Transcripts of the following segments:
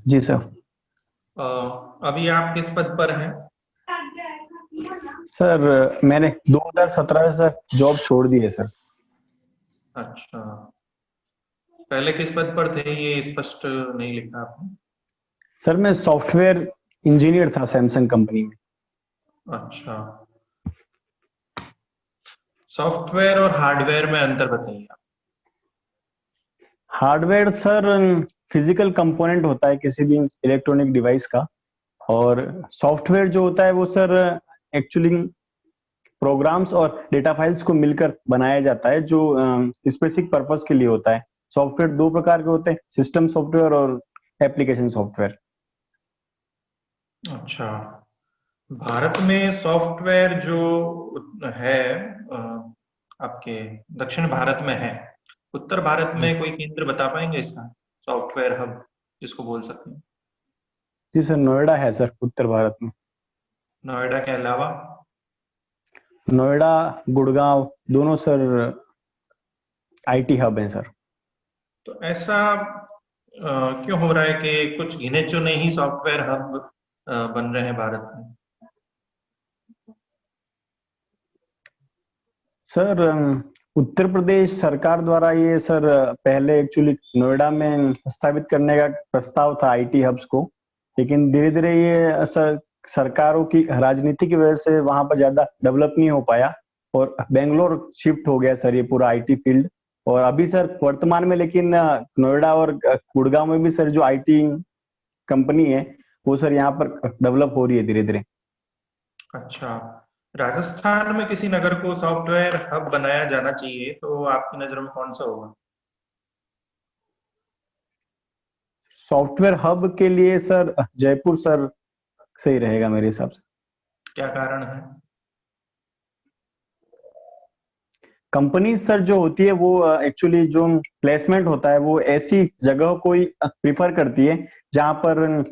जी sir. अभी आप किस पद पर हैं? सर मैंने 2017 से जॉब छोड़ दी है सर। अच्छा, पहले किस पद पर थे ये स्पष्ट नहीं लिखा आपने। सर मैं सॉफ्टवेयर इंजीनियर था सैमसंग कंपनी में। अच्छा, सॉफ्टवेयर और हार्डवेयर में अंतर बताइए आप। हार्डवेयर सर फिजिकल कंपोनेंट होता है किसी भी इलेक्ट्रॉनिक डिवाइस का, और सॉफ्टवेयर जो होता है वो सर एक्चुअली प्रोग्राम्स और डेटा फाइल्स को मिलकर बनाया जाता है, जो स्पेसिफिक पर्पस के लिए होता है। सॉफ्टवेयर दो प्रकार के होते हैं, सिस्टम सॉफ्टवेयर और एप्लीकेशन सॉफ्टवेयर। अच्छा, भारत में सॉफ्टवेयर जो है अ, आपके दक्षिण भारत में है, उत्तर भारत में कोई केंद्र बता पाएंगे इसका, सॉफ्टवेयर हब जिसको बोल सकते हैं? जी सर, नोएडा है सर उत्तर भारत में। नोएडा के अलावा? नोएडा, गुड़गांव दोनों सर आईटी हब हैं सर। तो ऐसा क्यों हो रहा है कि कुछ गिने चुने ही सॉफ्टवेयर हब बन रहे हैं भारत में? सर उत्तर प्रदेश सरकार द्वारा ये सर पहले एक्चुअली नोएडा में स्थापित करने का प्रस्ताव था आईटी हब्स को, लेकिन धीरे धीरे ये सर सरकारों की राजनीति की वजह से वहां पर ज्यादा डेवलप नहीं हो पाया, और बेंगलोर शिफ्ट हो गया सर ये पूरा आईटी फील्ड। और अभी सर वर्तमान में लेकिन नोएडा और गुड़गांव में भी सर जो आईटी कंपनी है वो सर यहाँ पर डेवलप हो रही है धीरे धीरे। अच्छा, राजस्थान में किसी नगर को सॉफ्टवेयर हब बनाया जाना चाहिए तो आपकी नजरों में कौन सा होगा? सॉफ्टवेयर हब के लिए सर जयपुर सर सही रहेगा मेरे हिसाब से। क्या कारण है? कंपनी सर जो होती है वो एक्चुअली जो प्लेसमेंट होता है वो ऐसी जगह को ही प्रिफर करती है जहां पर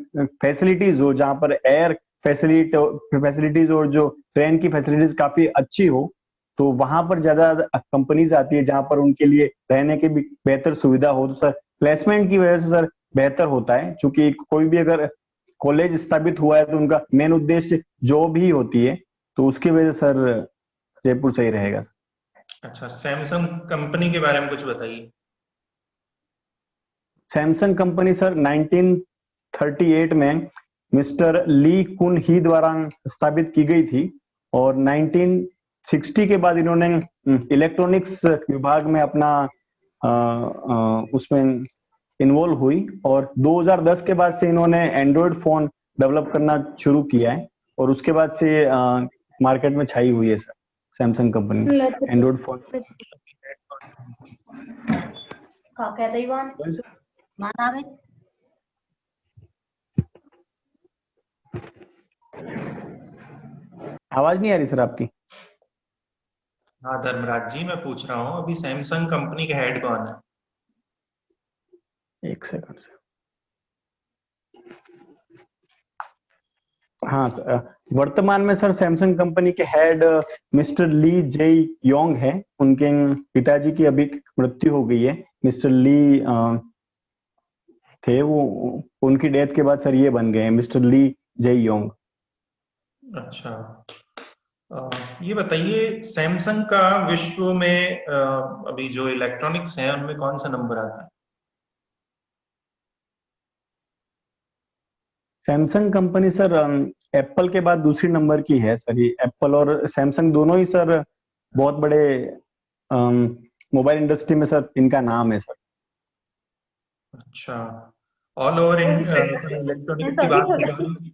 फैसिलिटीज हो, जहां पर एयर फैसिलिटीज और जो ट्रेन की फैसिलिटीज काफी अच्छी हो। तो वहां पर ज्यादा कंपनीज आती है जहां पर उनके लिए रहने की भी बेहतर सुविधा हो। तो सर प्लेसमेंट की वजह से सर बेहतर होता है, क्योंकि कोई भी अगर कॉलेज स्थापित हुआ है तो उनका मेन उद्देश्य जॉब ही होती है। तो उसकी वजह से सर जयपुर सही रहेगा। अच्छा, सैमसंग कंपनी के बारे में कुछ बताइए। सैमसंग कंपनी सर 1938 में मिस्टर ली कुन ही द्वारा स्थापित की गई थी, और 1960 के बाद इन्होंने इलेक्ट्रॉनिक्स विभाग में अपना उसमें इन्वॉल्व हुई, और 2010 के बाद से इन्होंने एंड्रॉयड फोन डेवलप करना शुरू किया है, और उसके बाद से मार्केट में छाई हुई है sir Samsung company Android phone. आवाज नहीं आ रही सर आपकी। हाँ धर्मराज जी, मैं पूछ रहा हूँ अभी सैमसंग कंपनी के हेड कौन है? एक सेकंड सर। हाँ सर, वर्तमान में सर सैमसंग कंपनी के हेड मिस्टर ली जेई योंग है। उनके पिताजी की अभी मृत्यु हो गई है। मिस्टर ली थे वो, उनकी डेथ के बाद सर ये बन गए हैं मिस्टर ली जेई योंग। अच्छा, ये बताइए सैमसंग का विश्व में अभी जो इलेक्ट्रॉनिक्स हैं उनमें कौन सा नंबर आता है? सैमसंग कंपनी सर एप्पल के बाद दूसरी नंबर की है सर। ये एप्पल और सैमसंग दोनों ही सर बहुत बड़े मोबाइल इंडस्ट्री में सर इनका नाम है सर। अच्छा, ऑल ओवर इलेक्ट्रॉनिक्स की बात करें।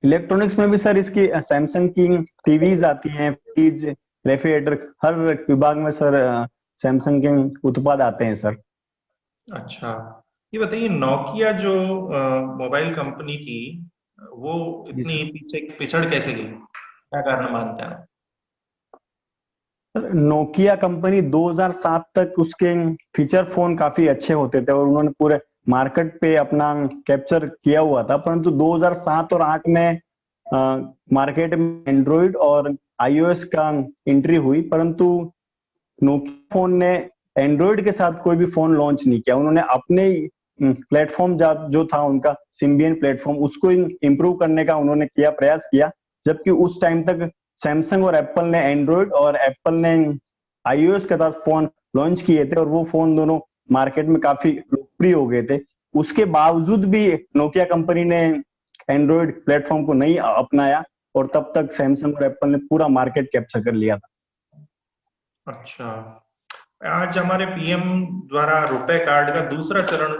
इलेक्ट्रॉनिक्स में भी सर इसकी सैमसंग की टीवीज आती हैं, फ्रिज, रेफ्रिजरेटर, हर विभाग में सर सैमसंग के उत्पाद आते हैं सर। अच्छा, ये बताइए नोकिया जो मोबाइल कंपनी थी वो जी इतनी सर। पीछे पिछड़ कैसे गई, क्या कारण मानते हैं आप? सर नोकिया कंपनी 2007 तक उसके फीचर फोन काफी अच्छे होते थे और उन्होंने पूरे मार्केट पे अपना कैप्चर किया हुआ था, परंतु 2007 और 8 में मार्केट में एंड्रॉइड और आईओएस का एंट्री हुई, परंतु नोकिया फोन ने एंड्रॉइड के साथ कोई भी फोन लॉन्च नहीं किया। उन्होंने अपने प्लेटफॉर्म जो था उनका सिम्बियन प्लेटफॉर्म, उसको इम्प्रूव करने का उन्होंने प्रयास किया। जबकि उस टाइम तक सैमसंग और एप्पल ने एंड्रॉइड और एप्पल ने आईओएस के साथ फोन लॉन्च किए थे, और वो फोन दोनों मार्केट में काफी लोकप्रिय हो गए थे। उसके बावजूद भी नोकिया कंपनी ने एंड्रॉइड प्लेटफॉर्म को नहीं अपनाया, और तब तक सैमसंग और एप्पल ने पूरा मार्केट कैप्चर कर लिया था। अच्छा, आज हमारे पीएम द्वारा रुपए कार्ड का दूसरा चरण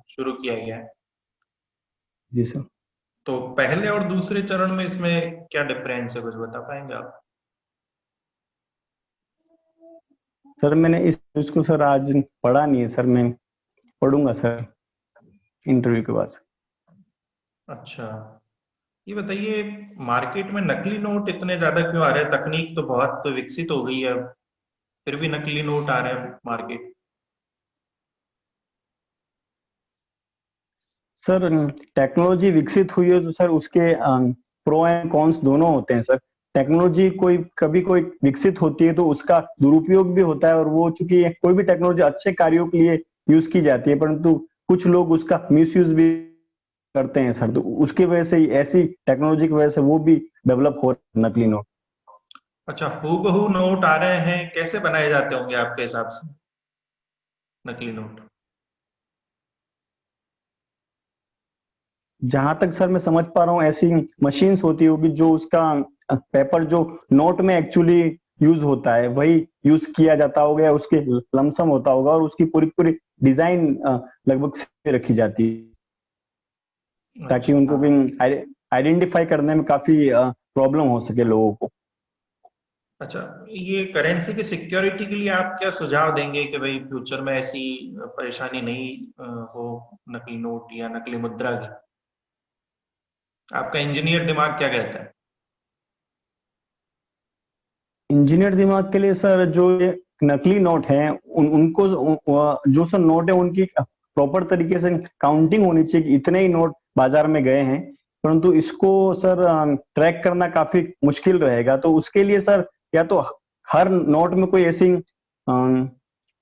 शुरू किया गया है। जी सर। तो पहले और दूसरे चरण में इसमें क्या डिफरेंस है, कुछ बता पाएंगे आप? सर मैंने इसको सर आज पढ़ा नहीं है सर, मैं पढ़ूंगा सर इंटरव्यू के बाद। अच्छा, ये बताइए, मार्केट में नकली नोट इतने ज्यादा क्यों आ रहे हैं? तकनीक तो बहुत विकसित हो गई है, फिर भी नकली नोट आ रहे हैं मार्केट। सर टेक्नोलॉजी विकसित हुई है तो सर उसके प्रो एंड कॉन्स दोनों होते हैं सर। टेक्नोलॉजी कभी कोई विकसित होती है तो उसका दुरुपयोग भी होता है, और वो चूंकि कोई भी टेक्नोलॉजी अच्छे कार्यों के लिए यूज की जाती है, परंतु कुछ लोग उसका मिसयूज भी करते हैं सर। तो उसकी वजह से ऐसी टेक्नोलॉजी की वजह से वो भी डेवलप हो रहे हैं नकली नोट। अच्छा, हूबहू नोट आ रहे हैं, कैसे बनाए जाते होंगे आपके हिसाब से नकली नोट? जहां तक सर मैं समझ पा रहा हूँ, ऐसी मशीन्स होती होगी जो उसका पेपर जो नोट में एक्चुअली यूज होता है वही यूज किया जाता होगा, या उसके लमसम होता होगा, और उसकी पूरी पूरी डिजाइन लगभग से रखी जाती है, ताकि अच्छा, उनको भी आइडेंटिफाई करने में काफी प्रॉब्लम हो सके लोगों को। अच्छा, ये करेंसी की सिक्योरिटी के लिए आप क्या सुझाव देंगे कि भाई फ्यूचर में ऐसी परेशानी नहीं हो नकली नोट या नकली मुद्रा की? आपका इंजीनियर दिमाग क्या कहता है? इंजीनियर दिमाग के लिए सर, जो ये नकली नोट हैं उनको जो सर नोट है उनकी प्रॉपर तरीके से काउंटिंग होनी चाहिए कि इतने ही नोट बाजार में गए हैं, परंतु इसको सर ट्रैक करना काफी मुश्किल रहेगा। तो उसके लिए सर या तो हर नोट में कोई ऐसी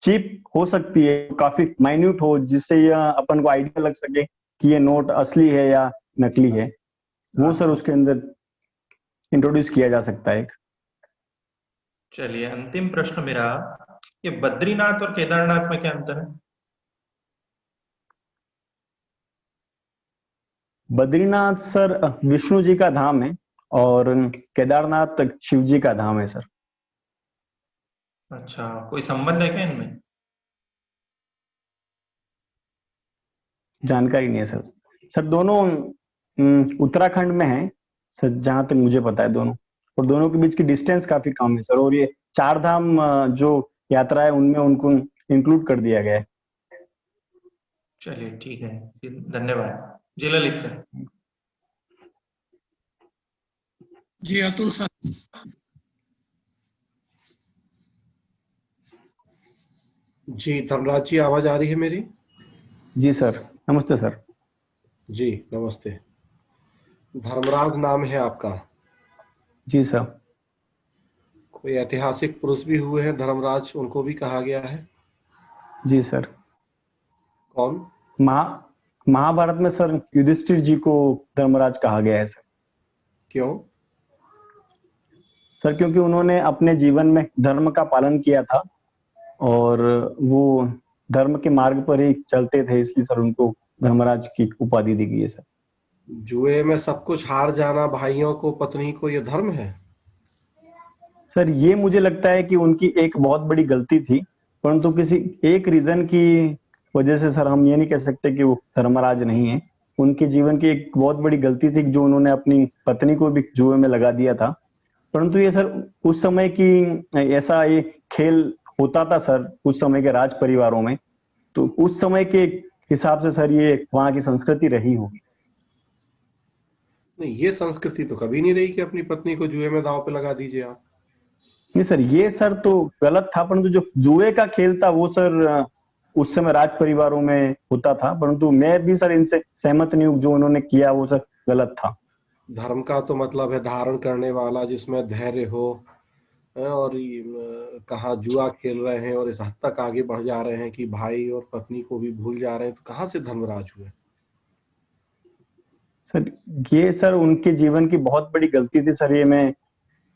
चिप हो सकती है काफी माइन्यूट हो, जिससे यह अपन को आइडिया लग सके कि ये नोट असली है या नकली है। वो सर उसके अंदर इंट्रोड्यूस किया जा सकता है। चलिए, अंतिम प्रश्न मेरा, ये बद्रीनाथ और केदारनाथ में क्या अंतर है? बद्रीनाथ सर विष्णु जी का धाम है, और केदारनाथ शिव जी का धाम है सर। अच्छा, कोई संबंध है क्या इनमें? जानकारी नहीं है सर। सर दोनों उत्तराखंड में है सर, जहां तक मुझे पता है दोनों, और दोनों के बीच की डिस्टेंस काफी कम है सर, और ये चार धाम जो यात्रा है उनमें उनको इंक्लूड कर दिया गया है। चलिए, ठीक है, धन्यवाद जी। ललित सर। जी अतुल सर। जी धर्मराज जी, आवाज आ रही है मेरी? जी सर, नमस्ते सर। जी नमस्ते। धर्मराज नाम है आपका? जी सर। कोई ऐतिहासिक पुरुष भी हुए हैं धर्मराज, उनको भी कहा गया है? जी सर। कौन? महाभारत में सर युधिष्ठिर जी को धर्मराज कहा गया है सर। क्यों? सर क्योंकि उन्होंने अपने जीवन में धर्म का पालन किया था, और वो धर्म के मार्ग पर ही चलते थे, इसलिए सर उनको धर्मराज की उपाधि दी गई है सर। जुए में सब कुछ हार जाना भाइयों को, पत्नी को, ये धर्म है? सर ये मुझे लगता है कि उनकी एक बहुत बड़ी गलती थी, परंतु किसी एक रीजन की वजह से सर हम ये नहीं कह सकते कि वो धर्मराज नहीं है। उनके जीवन की एक बहुत बड़ी गलती थी जो उन्होंने अपनी पत्नी को भी जुए में लगा दिया था। परंतु ये सर उस समय की ऐसा ये खेल होता था सर उस समय के राज परिवारों में, तो उस समय के हिसाब से सर ये वहां की संस्कृति रही होगी। नहीं, ये संस्कृति तो कभी नहीं रही कि अपनी पत्नी को जुए में दांव पे लगा दीजिए आप। नहीं सर, ये सर तो गलत था, परंतु जो जुए का खेल था वो सर उस समय राज परिवारों में होता था, परंतु मैं भी सर इनसे सहमत नहीं हूँ, जो उन्होंने किया वो सर गलत था। धर्म का तो मतलब है धारण करने वाला, जिसमें धैर्य हो, और कहाँ जुआ खेल रहे हैं और इस हद तक आगे बढ़ जा रहे हैं कि भाई और पत्नी को भी भूल जा रहे हैं, तो कहाँ से धर्मराज हुए? सर ये सर उनके जीवन की बहुत बड़ी गलती थी सर, ये मैं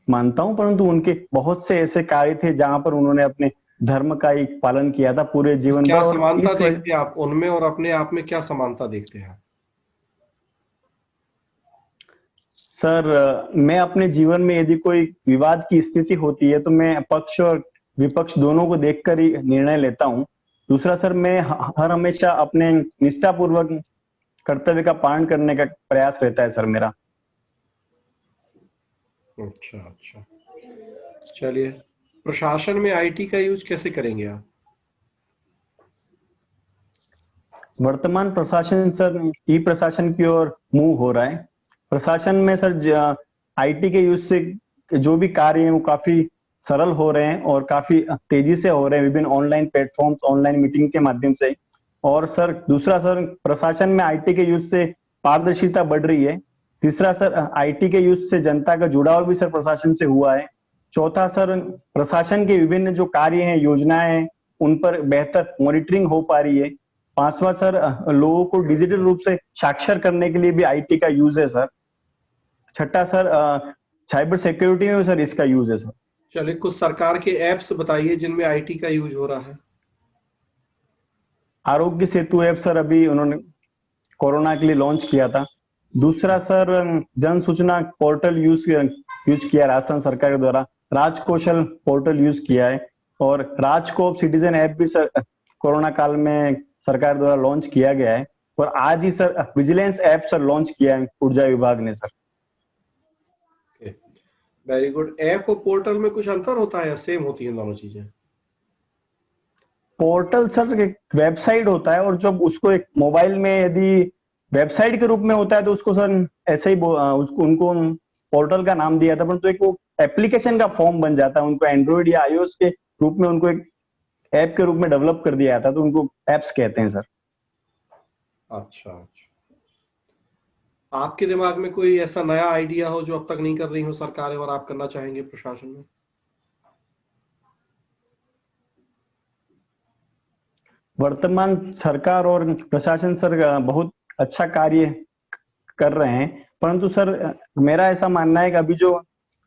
मानता हूं, परंतु उनके बहुत से ऐसे कार्य थे जहां पर उन्होंने अपने धर्म का एक पालन किया था पूरे जीवन क्या भर, और समानता इस देखते हैं आप उनमें और अपने आप में, क्या समानता देखते हैं? सर मैं अपने जीवन में यदि कोई विवाद की स्थिति होती है तो मैं पक्ष और विपक्ष दोनों को देखकर ही निर्णय लेता हूं। दूसरा सर, मैं हर हमेशा अपने निष्ठापूर्वक कर्तव्य का पालन करने का प्रयास रहता है सर मेरा। अच्छा अच्छा, चलिए, प्रशासन में आईटी का यूज कैसे करेंगे आप? वर्तमान प्रशासन सर ई प्रशासन की ओर मूव हो रहा है। प्रशासन में सर आईटी के यूज से जो भी कार्य हैं वो काफी सरल हो रहे हैं और काफी तेजी से हो रहे हैं विभिन्न ऑनलाइन प्लेटफॉर्म्स, ऑनलाइन मीटिंग के माध्यम से। और सर दूसरा सर, प्रशासन में आईटी के यूज से पारदर्शिता बढ़ रही है। तीसरा सर, आईटी के यूज से जनता का जुड़ाव भी सर प्रशासन से हुआ है। चौथा सर, प्रशासन के विभिन्न जो कार्य हैं, योजनाएं हैं, उन पर बेहतर मॉनिटरिंग हो पा रही है। पांचवा सर, लोगों को डिजिटल रूप से साक्षर करने के लिए भी आईटी का यूज है सर। छठा सर, साइबर सिक्योरिटी में सर इसका यूज है सर। चलिए, कुछ सरकार के ऐप्स बताइए जिनमें आईटी का यूज हो रहा है। आरोग्य सेतु ऐप सर अभी उन्होंने कोरोना के लिए लॉन्च किया था। दूसरा सर, जन सूचना पोर्टल यूज किया राजस्थान सरकार के द्वारा। राजकौशल पोर्टल यूज किया है। और राजकोप सिटीजन ऐप भी सर कोरोना काल में सरकार द्वारा लॉन्च किया गया है। और आज ही sir vigilance app sir launch किया है ऊर्जा विभाग ने सर। Very good. ऐप और पोर्टल में कुछ अंतर होता है या सेम होती है दोनों चीजें? पोर्टल सर एक वेबसाइट होता है, और जब उसको एक मोबाइल में यदि वेबसाइट के रूप में होता है तो उसको सर ऐसे ही उसको उनको पोर्टल का नाम दिया था, परंतु एक वो एप्लीकेशन का फॉर्म बन जाता है। उनको एंड्रॉइड या आईओएस के रूप में उनको एक ऐप के रूप में डेवलप कर दिया जाता है, तो उनको एप्स कहते हैं सर। अच्छा अच्छा, आपके दिमाग में कोई ऐसा नया आइडिया हो जो अब तक नहीं कर रही हो सरकारें और आप करना चाहेंगे प्रशासन में? वर्तमान सरकार और प्रशासन सर बहुत अच्छा कार्य कर रहे हैं, परंतु सर मेरा ऐसा मानना है कि अभी जो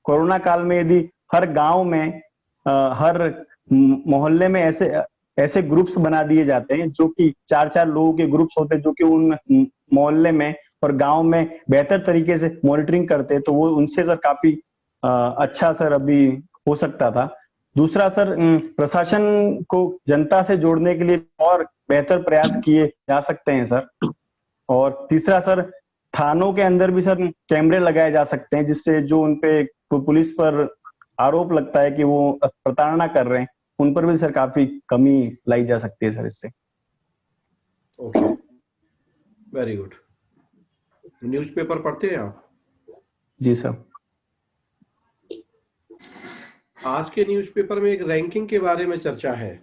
कोरोना काल में यदि हर गांव में हर मोहल्ले में ऐसे ऐसे ग्रुप्स बना दिए जाते हैं जो कि 4-4 लोगों के ग्रुप्स होते हैं, जो कि उन मोहल्ले में और गांव में बेहतर तरीके से मॉनिटरिंग करते हैं, तो वो उनसे सर काफी अच्छा सर अभी हो सकता था। दूसरा सर, प्रशासन को जनता से जोड़ने के लिए और बेहतर प्रयास किए जा सकते हैं सर। और तीसरा सर, थानों के अंदर भी सर कैमरे लगाए जा सकते हैं, जिससे जो उनपे पुलिस पर आरोप लगता है कि वो प्रताड़ना कर रहे हैं, उन पर भी सर काफी कमी लाई जा सकती है सर इससे। Okay, very good. न्यूज़पेपर पढ़ते हैं आप? जी सर। आज के न्यूज़पेपर में एक रैंकिंग के बारे में चर्चा है,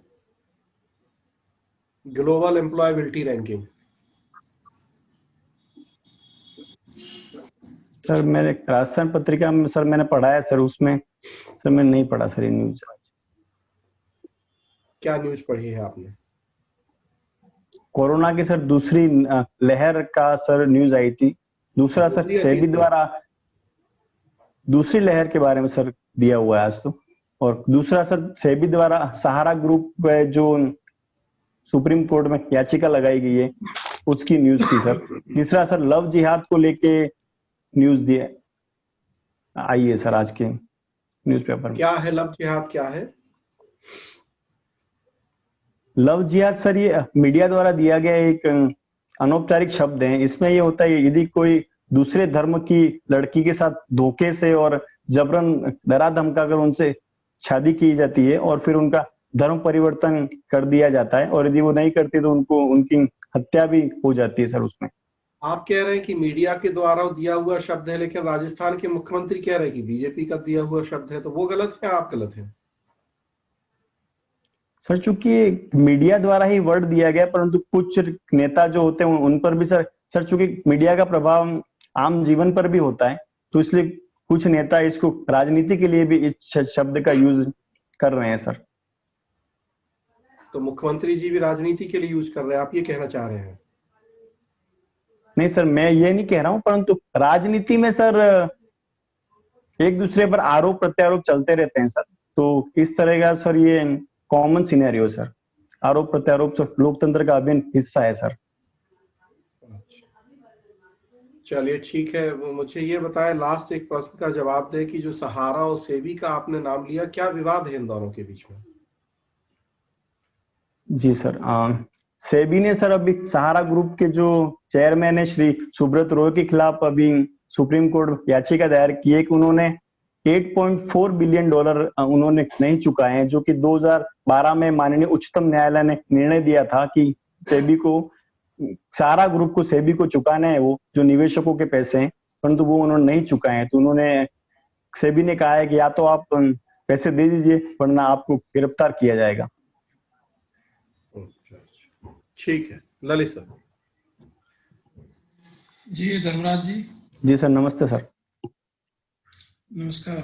ग्लोबल एम्प्लॉयबिलिटी रैंकिंग। सर मेरे राजस्थान पत्रिका में सर मैंने पढ़ा है सर, उसमें सर मैंने नहीं पढ़ा सर ये न्यूज। क्या न्यूज पढ़ी है आपने? कोरोना की सर दूसरी लहर का सर न्यूज आई थी। दूसरा सर सेबी द्वारा दूसरी लहर के बारे में सर दिया हुआ है आज तो। और दूसरा सर, सेबी द्वारा सहारा ग्रुप जो सुप्रीम कोर्ट में याचिका लगाई गई है उसकी न्यूज थी सर। तीसरा सर, लव जिहाद को लेके न्यूज दिए आई है सर आज के न्यूज़पेपर में। क्या है लव जिहाद, क्या है? लव जिहाद सर ये मीडिया द्वारा दिया गया एक अनौपचारिक शब्द है। इसमें ये होता है यदि कोई दूसरे धर्म की लड़की के साथ धोखे से और जबरन डरा धमका कर उनसे शादी की जाती है और फिर उनका धर्म परिवर्तन कर दिया जाता है, और यदि वो नहीं करती तो उनको उनकी हत्या भी हो जाती है सर उसमें। आप कह रहे हैं कि मीडिया के द्वारा दिया हुआ शब्द है, लेकिन राजस्थान के मुख्यमंत्री कह रहे हैं कि बीजेपी का दिया हुआ शब्द है, तो वो गलत है, आप गलत हैं? सर चूंकि मीडिया द्वारा ही वर्ड दिया गया, परंतु कुछ नेता जो होते हैं उन पर भी सर चूंकि मीडिया का प्रभाव आम जीवन पर भी होता है, तो इसलिए कुछ नेता इसको राजनीति के लिए भी इस शब्द का यूज कर रहे हैं सर। तो मुख्यमंत्री जी भी राजनीति के लिए यूज कर रहे हैं, आप ये कहना चाह रहे हैं? नहीं सर, मैं ये नहीं कह रहा हूं, परंतु राजनीति में सर एक दूसरे पर आरोप प्रत्यारोप चलते रहते हैं सर। तो इस तरह का सर ये कॉमन सिनेरियो सर, आरोप प्रत्यारोप तो लोकतंत्र का अभिन्न हिस्सा है सर। चलिए ठीक है, वो मुझे ये बताएं, लास्ट एक प्रश्न का जवाब दें कि जो सहारा और सेबी का आपने नाम लिया, क्या विवाद है इन दोनों के बीच में? जी सर, सेबी ने सर अभी सहारा ग्रुप के जो चेयरमैन है श्री सुब्रत रॉय के खिलाफ अभी सुप्रीम कोर्ट याचिका दायर की है कि उन्होंने 8.4 बिलियन डॉलर उन्होंने नहीं चुकाए हैं, जो कि 2012 में माननीय उच्चतम न्यायालय ने निर्णय दिया था कि सेबी को, सहारा ग्रुप को सेबी को चुकाना है वो जो निवेशकों के पैसे हैं, परंतु वो उन्होंने नहीं चुकाए हैं। तो उन्होंने, सेबी ने कहा है कि या तो आप पैसे दे दीजिए वरना आपको गिरफ्तार किया जाएगा। ठीक है, ललित सर। जी धर्मराज जी। जी सर, नमस्ते सर। नमस्कार।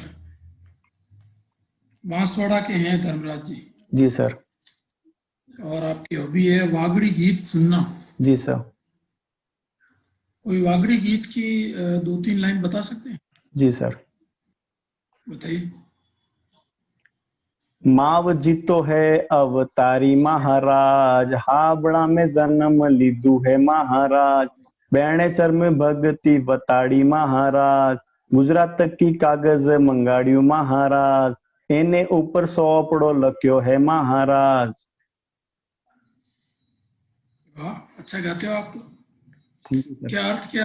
बांसवाड़ा के हैं धर्मराज जी? जी सर। और आपकी हॉबी है वागड़ी गीत सुनना? जी सर। कोई वागड़ी गीत की 2-3 लाइन बता सकते हैं? जी सर। बताइए। माव जीतो है अवतारी महाराज, हावड़ा में जन्म लीधु है महाराज, बेणेसर में भगती बताड़ी महाराज, गुजरात की कागज मंगाड़ियो महाराज, एने ऊपर सोपड़ो लख्यो है महाराज। वाह, अच्छा गाते हो आप तो। सर। क्या अर्थ क्या?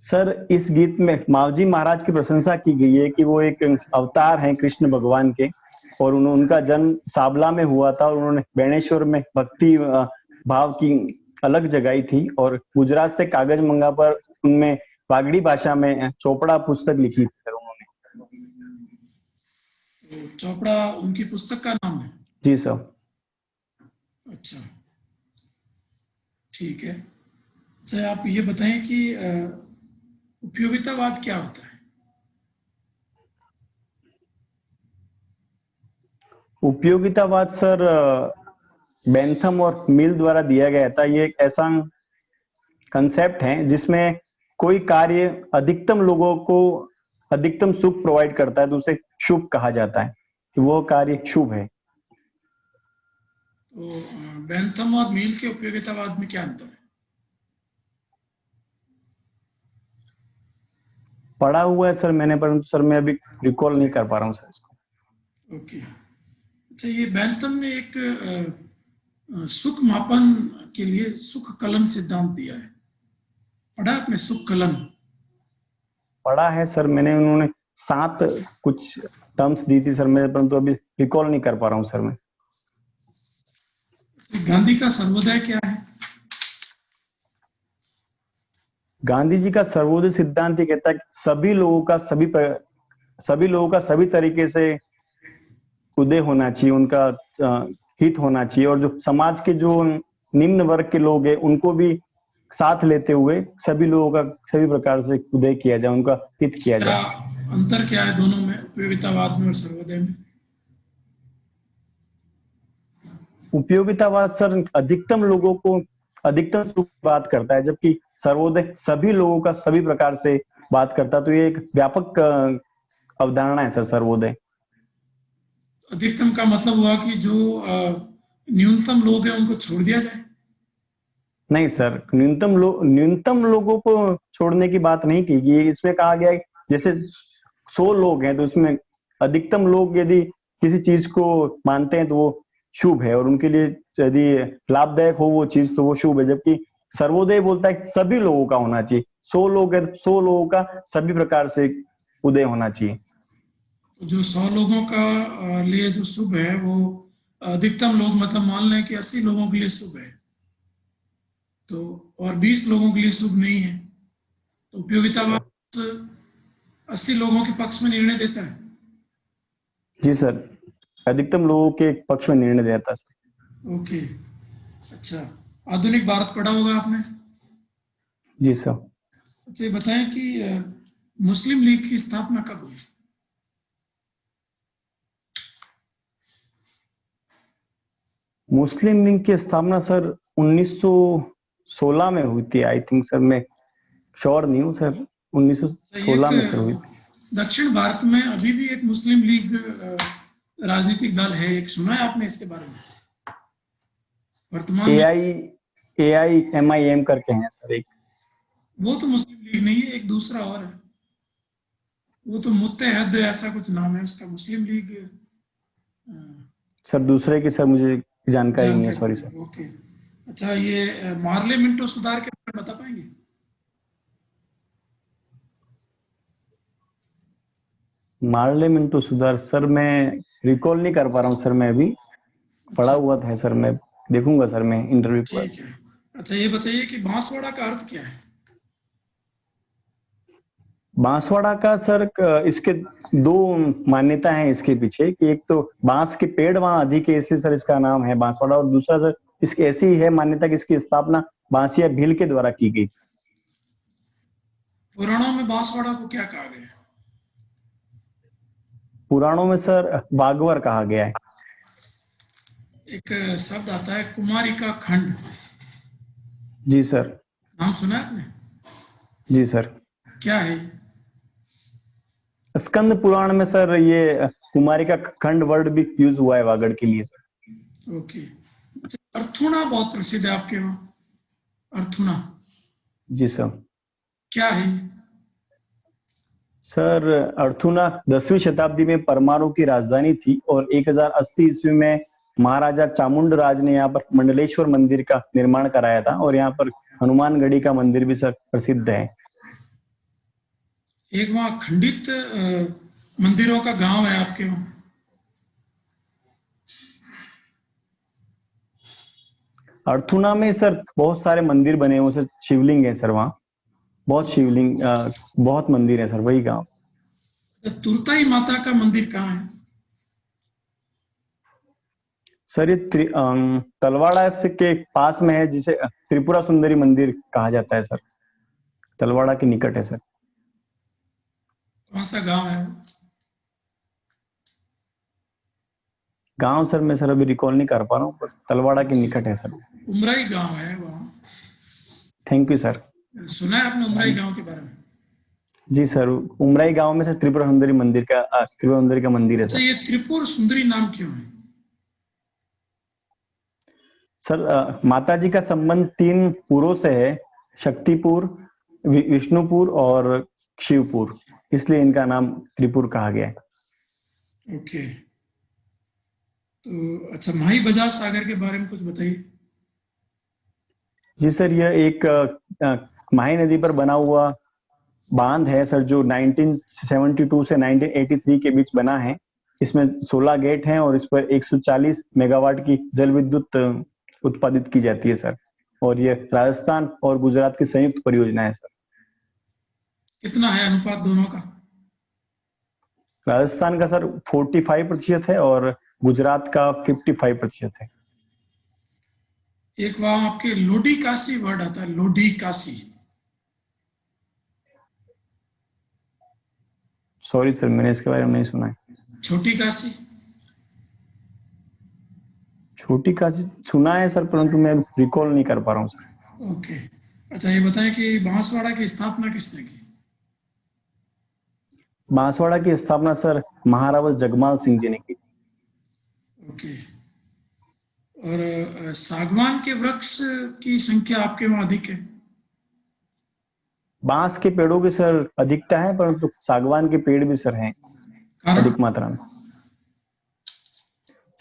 सर इस गीत में मावजी महाराज की प्रशंसा की गई है कि वो एक अवतार हैं कृष्ण भगवान के, और उनका जन्म साबला में हुआ था और उन्होंने बेणेश्वर में भक्ति भाव की अलग जगाई थी, और गुजरात से कागज मंगा पर उनमें वागड़ी भाषा में चोपड़ा पुस्तक लिखी थी सर उन्होंने। तो चोपड़ा उनकी पुस्तक का नाम है? जी सर। अच्छा, ठीक है। अच्छा, आप ये बताएं कि उपयोगितावाद क्या होता है? उपयोगितावाद सर बेंथम और मिल द्वारा दिया गया था। ये एक ऐसा कंसेप्ट है जिसमें कोई कार्य अधिकतम लोगों को अधिकतम सुख प्रोवाइड करता है तो उसे शुभ कहा जाता है, कि वो कार्य शुभ है। तो बेंथम और मिल के उपयोगितावाद में क्या अंतर है? पढ़ा हुआ है सर मैंने, परंतु सर मैं अभी रिकॉल नहीं कर पा रहा हूँ सर इसको। ओके। अच्छा, ये बेंथम ने एक सुख मापन के लिए सुख कलन सिद्धांत दिया है, पढ़ा आपने सुख कलन? पढ़ा है सर मैंने, उन्होंने 7 कुछ टर्म्स दी थी सर मैं, परंतु अभी रिकॉल नहीं कर पा रहा हूँ सर मैं। गांधी का सर्वोदय क्या है? गांधी जी का सर्वोदय सिद्धांत ये कहता है कि सभी लोगों का सभी तरीके से उदय होना चाहिए, उनका हित होना चाहिए, और जो समाज के जो निम्न वर्ग के लोग हैं उनको भी साथ लेते हुए सभी लोगों का सभी प्रकार से उदय किया जाए, उनका हित किया जाए। अंतर क्या है दोनों में, उपयोगितावाद में और सर्वोदय में? उपयोगितावाद सर अधिकतम लोगों को अधिकतम सुख बात करता है, जबकि सर्वोदय सभी लोगों का सभी प्रकार से बात करता है। तो ये एक व्यापक अवधारणा है सर सर्वोदय। अधिकतम का मतलब हुआ कि जो न्यूनतम लोग हैं उनको छोड़ दिया जाए? नहीं सर, न्यूनतम लोगों को छोड़ने की बात नहीं की गई। इसमें कहा गया है जैसे 100 लोग हैं तो उसमें अधिकतम लोग यदि किसी चीज को मानते हैं तो वो शुभ है, और उनके लिए यदि लाभदायक हो वो चीज तो वो शुभ है। जबकि सर्वोदय बोलता है सभी लोगों का होना चाहिए। 100 लोग है, 100 लोगों का सभी प्रकार से उदय होना चाहिए। जो 100 लोगों का लिए जो शुभ है वो अधिकतम लोग, मतलब मान लें कि 80 लोगों के लिए शुभ है, तो और 20 लोगों के लिए शुभ नहीं है, तो उपयोगितावाद 80 लोगों के पक्ष में निर्णय देता है? जी सर, अधिकतम लोगों के पक्ष में निर्णय देता है। ओके, अच्छा। आधुनिक भारत पढ़ा होगा आपने? जी सर। अच्छा, ये बताएं कि मुस्लिम लीग की स्थापना कब हुई? मुस्लिम लीग की स्थापना सर 1916 में हुई थी, आई थिंक सर, मैं श्योर नहीं हूँ सर, 1916 में सर हुई थी। दक्षिण भारत में अभी भी एक मुस्लिम लीग राजनीतिक दल है, एक सुना है आपने इसके बारे में? वर्तमान में AIMIM करके हैं सर एक। वो तो मुस्लिम लीग नहीं है, एक दूसरा और है, वो तो मुत्तेहद ऐसा कुछ नाम है उसका, मुस्लिम लीग सर दूसरे की सर मुझे जानकारी नहीं है, सॉरी सर। ओके, अच्छा, ये मार्ले मिंटो सुधार के बारे में बता पाएंगे? मार्ले मिंटो सुधार सर मैं रिकॉल नहीं कर पा रहा हूँ सर, मैं अभी पढ़ा हुआ था सर, मैं देखूंगा सर मैं इंटरव्यू पर। ठीक है, अच्छा ये बताइए कि बांसवाड़ा का अर्थ क्या है? बांसवाड़ा का सर इसके दो मान्यता है इसके पीछे, कि एक तो बांस के पेड़ वहां अधिक है इसलिए सर इसका नाम है बांसवाड़ा, और दूसरा सर इसकी ऐसी है मान्यता कि इसकी स्थापना बांसिया भील के द्वारा की गई। पुराणों में बांसवाड़ा को क्या कहा गया है? पुराणों में सर बागवर कहा गया है। एक शब्द आता है कुमारिका खंड, जी सर। नाम सुना है आपने? जी सर। क्या है? स्कंद पुराण में सर ये कुमारिका खंड वर्ड भी यूज हुआ है वागड़ के लिए सर। ओके, अच्छा, अर्थुणा बहुत प्रसिद्ध है आपके वहाँ, अर्थुणा जी सर। क्या है? सर अर्थुना 10वीं शताब्दी में परमाणु की राजधानी थी, और 1080 ईस्वी में महाराजा चामुंड राज ने यहाँ पर मंडलेश्वर मंदिर का निर्माण कराया था, और यहाँ पर हनुमानगढ़ी का मंदिर भी सर प्रसिद्ध है। एक वहाँ खंडित मंदिरों का गांव है आपके वहाँ? अर्थुना में सर बहुत सारे मंदिर बने हुए सर, शिवलिंग है सर वहाँ, बहुत शिवलिंग, बहुत मंदिर है सर, वही गांव। तुरताई माता का मंदिर कहाँ है? सर ये तलवाड़ा से के पास में है, जिसे त्रिपुरा सुंदरी मंदिर कहा जाता है सर, तलवाड़ा के निकट है सर। कौन सा गांव है? गांव सर मैं सर अभी रिकॉल नहीं कर पा रहा हूँ, पर तलवाड़ा के निकट है सर। उमराई गांव है वहाँ। Thank you sir. सुना है आपने उमराई गांव के बारे में? जी सर, उमराई गांव में सर त्रिपुरा सुंदरी मंदिर का मंदिर है अच्छा, सर। ये त्रिपुर सुंदरी नाम क्यों है? सर माता जी का संबंध 3 पुरों से है, शक्तिपुर, विष्णुपुर और शिवपुर, इसलिए इनका नाम त्रिपुर कहा गया है। ओके, तो अच्छा, माही बजाज सागर के बारे में कुछ बताइए। जी सर, यह एक माही नदी पर बना हुआ बांध है सर, जो 1972 से 1983 के बीच बना है। इसमें 16 गेट हैं और इस पर 140 मेगावाट की जल विद्युत उत्पादित की जाती है सर, और ये राजस्थान और गुजरात की संयुक्त परियोजना है सर। कितना है अनुपात दोनों का? राजस्थान का सर 45% है और गुजरात का 55% है। एक वहां आपके लोडी काशी वर्ड आता है, लोडी काशी। सॉरी सर, मैंने इसके बारे में नहीं सुना है। छोटी काशी? छोटी काशी सुना है सर, परंतु मैं रिकॉल नहीं कर पा रहा हूँ सर। ओके, अच्छा ये बताएं कि बांसवाड़ा की स्थापना किसने की? बांसवाड़ा की स्थापना सर महारावत जगमाल सिंह जी ने की। ओके, और सागवान के वृक्ष की संख्या आपके वहां अधिक है? बांस के पेड़ों की सर अधिकता है, परंतु सागवान के पेड़ भी सर हैं अधिक मात्रा में।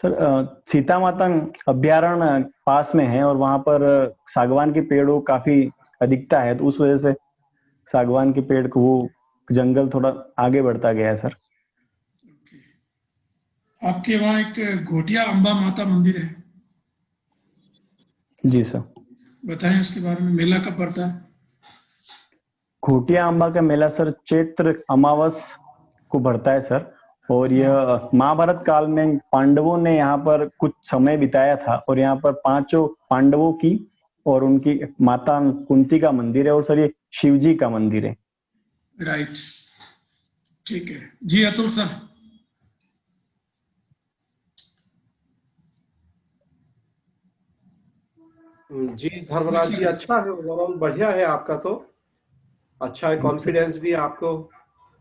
सर सीता माता अभ्यारण्य पास में है और वहां पर सागवान के पेड़ों काफी अधिकता है, तो उस वजह से सागवान के पेड़ को वो जंगल थोड़ा आगे बढ़ता गया है सर। आपके वहां एक घोटिया अम्बा माता मंदिर है? जी सर। बताएं उसके बारे में, मेला कब पड़ता है? घोटिया अम्बा का मेला सर चैत्र अमावस को बढ़ता है सर, और यह महाभारत काल में पांडवों ने यहाँ पर कुछ समय बिताया था, और यहाँ पर 5 पांडवों की और उनकी माता कुंती का मंदिर है, और सर ये शिव जी का मंदिर है। राइट। ठीक है जी। अतुल सर। जी धर्मराज जी, अच्छा है, ओवरऑल बढ़िया है आपका तो। अच्छा है, कॉन्फिडेंस भी आपको,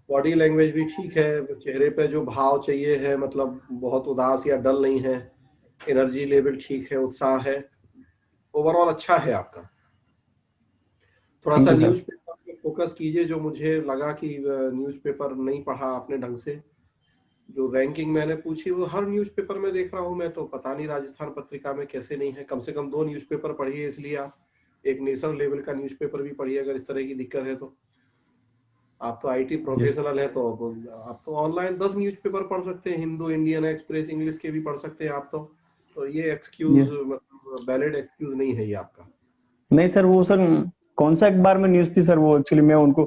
बॉडी लैंग्वेज भी ठीक है, चेहरे पे जो भाव चाहिए है, मतलब बहुत उदास या डल नहीं है, एनर्जी लेवल ठीक है, उत्साह है, ओवरऑल अच्छा है आपका। थोड़ा Thank सा you, sir. न्यूज़पेपर पे फोकस कीजिए, जो मुझे लगा कि न्यूज़पेपर नहीं पढ़ा आपने ढंग से। जो रैंकिंग मैंने पूछी वो हर न्यूज़पेपर में देख रहा हूँ मैं, तो पता नहीं राजस्थान पत्रिका में कैसे नहीं है। कम से कम 2 न्यूज़पेपर पढ़िए, इसलिए आप एक नेशनल लेवल का न्यूज़पेपर भी पढ़िए अगर इस तरह की दिक्कत है तो। आप तो आईटी प्रोफेशनल है, तो आप तो ऑनलाइन 10 न्यूज़पेपर पढ़ सकते हैं, हिंदू, इंडियन एक्सप्रेस, इंग्लिश के भी पढ़ सकते हैं आप तो ये एक्सक्यूज मतलब वैलिड एक्सक्यूज नहीं है ये आपका। नहीं सर, वो सर कौन सा अखबार में न्यूज थी सर? वो एक्चुअली मैं उनको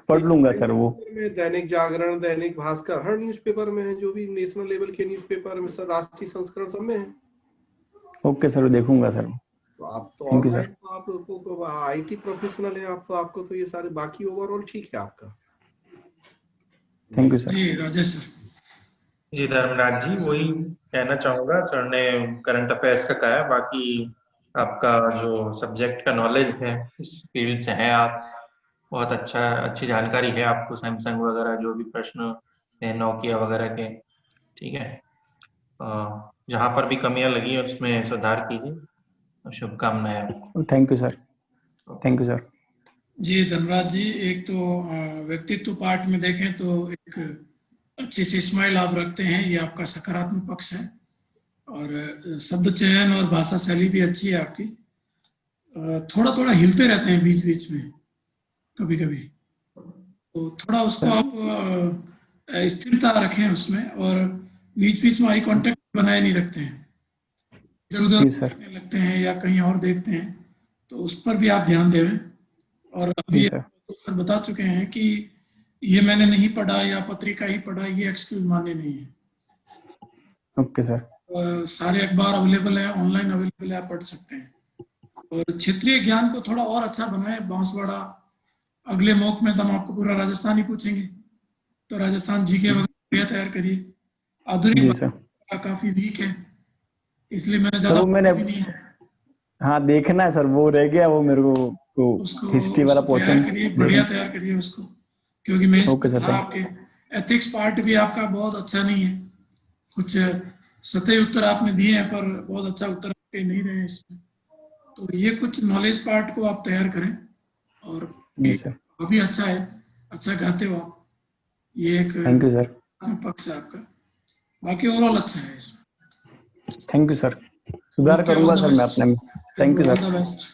पढ़ लूंगा सर। वो में दैनिक जागरण, दैनिक भास्कर, हर न्यूज़पेपर में है, जो भी नेशनल लेवल के न्यूज़पेपर में सर, राष्ट्रीय संस्करण सब में है। ओके सर, देखूंगा सर। तो आप तो Thank you, ऑनलाइन, sir. तो आप तो आईटी प्रोफेशनल है आप, तो आपको तो ये सारे बाकी ओवरऑल ठीक है आपका। Thank you sir. जी राजेश सर। जी धर्मराज जी, वही कहना चाहूंगा, सर ने करंट अफेयर्स का कहा है, बाकी आपका जो सब्जेक्ट का नॉलेज है, इस फील्ड से हैं आप, बहुत अच्छी जानकारी है आपको, सैमसंग वगैरह जो भी प्रश्न है, नोकिया वगैरह के। ठीक है, जहाँ पर भी कमियां लगी हैं उसमें सुधार कीजिए। शुभकामनाएं आपको। Thank you sir. Thank you sir. जी धनराज जी, एक तो व्यक्तित्व पार्ट में देखें तो एक अच्छी सी स्माइल आप रखते हैं, ये आपका सकारात्मक पक्ष है। और शब्द चयन और भाषा शैली भी अच्छी है आपकी। थोड़ा थोड़ा हिलते रहते हैं बीच बीच में कभी कभी, तो थोड़ा उसको आप स्थिरता रखें उसमें, और बीच बीच में आई कांटेक्ट बनाए नहीं रखते हैं, इधर उधर जी सर। देखने लगते हैं या कहीं और देखते हैं, तो उस पर भी आप ध्यान दें। और अभी जी सर। सर बता चुके हैं कि ये मैंने नहीं पढ़ा या पत्रिका ही पढ़ा, ये एक्सक्यूज माने नहीं है। Okay sir. सारे अखबार अवेलेबल है, ऑनलाइन अवेलेबल है, आप पढ़ सकते हैं। और क्षेत्रीय ज्ञान को थोड़ा और अच्छा बनाए। बांसवाड़ा अगले मॉक में तो हम आपको पूरा राजस्थान ही पूछेंगे, तो राजस्थान जीके वगैरह तैयार करिए। आधुनिक जी सर। भाषा काफी वीक है, इसलिए मैंने सर ज्यादा वो मैंने, भी नहीं है। हाँ देखना है सर, वो रह गया वो मेरे को, तो हिस्ट्री वाला उसको तैयार पोर्शन करिए, बढ़िया तैयार करिए उसको, क्योंकि मैं ओके सर। था आपके एथिक्स पार्ट भी आपका बहुत अच्छा नहीं है। कुछ सतही उत्तर आपने दिए हैं, पर बहुत अच्छा उत्तर आपके नहीं रहे इसमें। तो ये कुछ नॉलेज पार्ट को आप तैयार करें। और जी सर। अभी अच्छा है, अच्छा गाते हो आप, ये एक थैंक यू सर। पक्ष है आपका। बाकी ओवरऑल अच्छा है इसमें। Thank you sir. सुधार ओके, करूंगा ऑल द सर मैं बेस्ट। अपने में। Thank you all sir. The best.